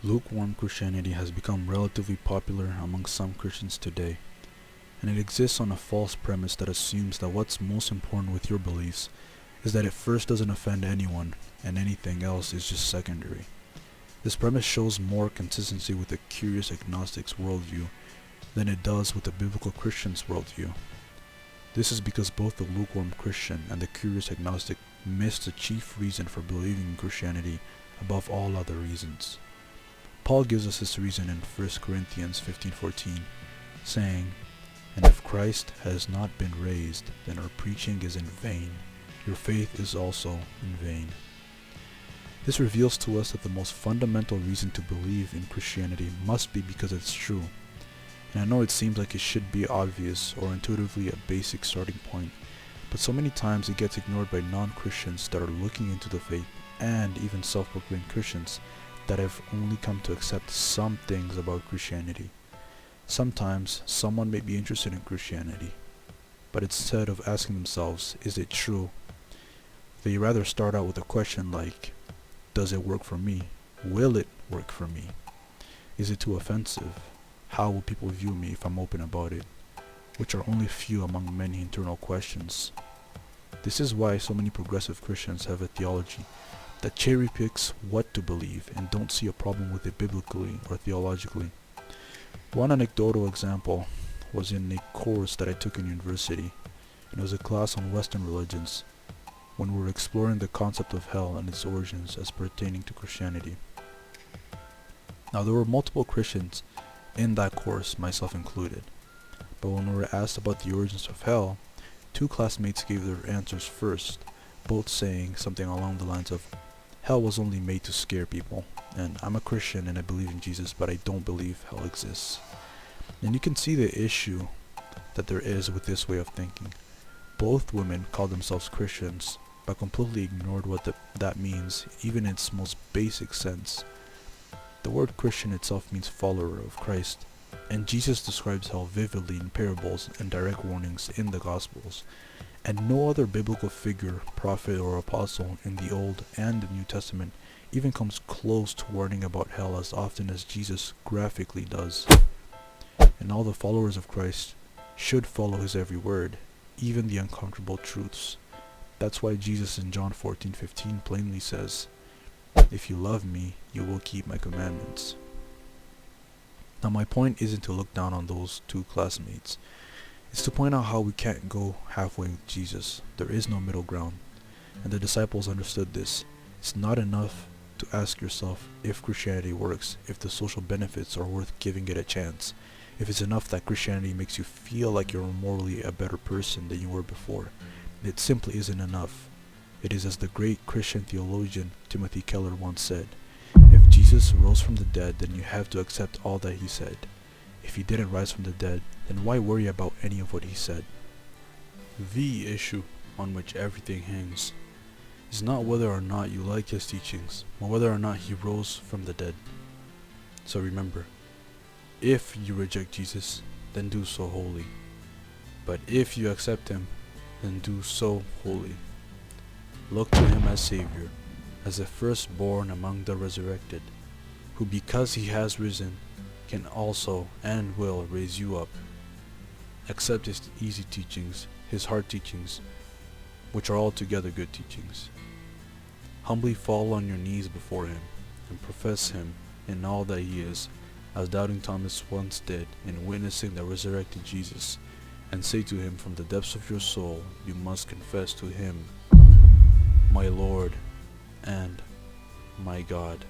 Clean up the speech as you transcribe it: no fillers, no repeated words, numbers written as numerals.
Lukewarm Christianity has become relatively popular among some Christians today, and it exists on a false premise that assumes that what's most important with your beliefs is that it first doesn't offend anyone, and anything else is just secondary. This premise shows more consistency with the curious agnostic's worldview than it does with the biblical Christian's worldview. This is because both the lukewarm Christian and the curious agnostic miss the chief reason for believing in Christianity above all other reasons. Paul gives us this reason in 1 Corinthians 15:14, saying, "And if Christ has not been raised, then our preaching is in vain, your faith is also in vain." This reveals to us that the most fundamental reason to believe in Christianity must be because it's true. And I know it seems like it should be obvious or intuitively a basic starting point, but so many times it gets ignored by non-Christians that are looking into the faith, and even self-proclaimed Christians that have only come to accept some things about Christianity. Sometimes someone may be interested in Christianity, but instead of asking themselves, is it true, they rather start out with a question like, does it work for me? Will it work for me? Is it too offensive? How will people view me if I'm open about it? Which are only few among many internal questions. This is why so many progressive Christians have a theology that cherry picks what to believe and don't see a problem with it biblically or theologically. One anecdotal example was in a course that I took in university, and it was a class on Western religions, when we were exploring the concept of hell and its origins as pertaining to Christianity. Now, there were multiple Christians in that course, myself included, but when we were asked about the origins of hell, two classmates gave their answers first, both saying something along the lines of, "Hell was only made to scare people, and I'm a Christian and I believe in Jesus, but I don't believe hell exists." And you can see the issue that there is with this way of thinking. Both women called themselves Christians, but completely ignored what that means, even in its most basic sense. The word Christian itself means follower of Christ, and Jesus describes hell vividly in parables and direct warnings in the Gospels, and no other biblical figure, prophet, or apostle in the Old and the New Testament even comes close to warning about hell as often as Jesus graphically does. And all the followers of Christ should follow his every word, even the uncomfortable truths. That's why Jesus in John 14:15 plainly says, "If you love me, you will keep my commandments." Now, my point isn't to look down on those two classmates. It's to point out how we can't go halfway with Jesus. There is no middle ground, and the disciples understood this. It's not enough to ask yourself if Christianity works, if the social benefits are worth giving it a chance, if it's enough that Christianity makes you feel like you're morally a better person than you were before. It simply isn't enough. It is as the great Christian theologian Timothy Keller once said, "If Jesus rose from the dead, then you have to accept all that he said. If he didn't rise from the dead, then why worry about any of what he said?" The issue on which everything hangs is not whether or not you like his teachings, but whether or not he rose from the dead. So remember, if you reject Jesus, then do so wholly. But if you accept him, then do so wholly. Look to him as Savior, as the firstborn among the resurrected, who because he has risen, can also and will raise you up. Accept his easy teachings, his hard teachings, which are altogether good teachings. Humbly fall on your knees before him, and profess him in all that he is, as doubting Thomas once did in witnessing the resurrected Jesus, and say to him from the depths of your soul, you must confess to him, "My Lord and my God."